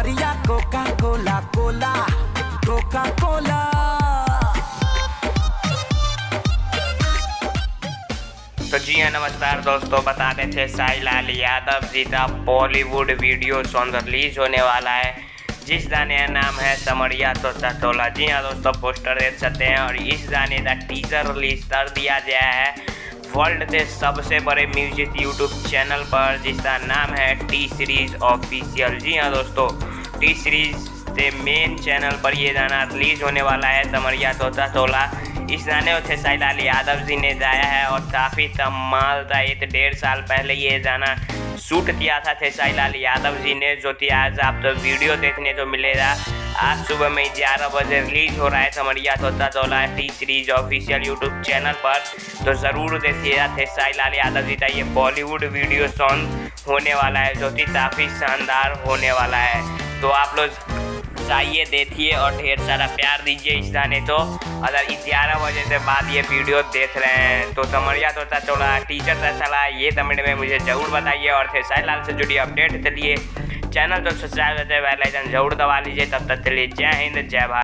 समरिया Coca Cola Cola Coca Cola. तो जी हाँ, नमस्कार दोस्तों। बता रहे थे साई लाल यादव जी का बॉलीवुड वीडियो सॉन्ग रिलीज होने वाला है, जिस गाने का नाम है समरिया तोता टोला। जी हाँ दोस्तों, पोस्टर देख सकते हैं और इस गाने का टीजर रिलीज कर दिया गया है वर्ल्ड के सबसे बड़े म्यूजिक यूट्यूब चैनल पर, जिसका नाम है टी सीरीज ऑफिशियल। जी हाँ दोस्तों, टी सीरीज के मेन चैनल पर ये गाना रिलीज होने वाला है समरिया तोता टोला। इस गाने को साई लाल यादव जी ने गाया है और काफ़ी कमाल था। 1-1.5 साल पहले ये गाना शूट किया था साई लाल यादव जी ने, जो कि आज आपको वीडियो देखने को मिलेगा। आज सुबह में 11 बजे रिलीज हो रहा है समरिया तोता टोला T series official YouTube channel पर। तो ज़रूर देखिएगा साई लाल यादव जी का ये बॉलीवुड वीडियो सॉन्ग होने वाला है, जो कि काफ़ी शानदार होने वाला है। तो आप लोग चाहिए देखिए और ढेर सारा प्यार दीजिए इस गाने को। अगर 11 बजे से बाद ये वीडियो देख रहे हैं तो समरिया तोता टोला टीचर कैसा लगा ये कमेंट में मुझे ज़रूर बताइए। और साई लाल से जुड़ी अपडेट के लिए चैनल को सब्सक्राइब करते बेल आइकन जरूर दबा लीजिए। तब तक के लिए जय हिंद, जय भारत।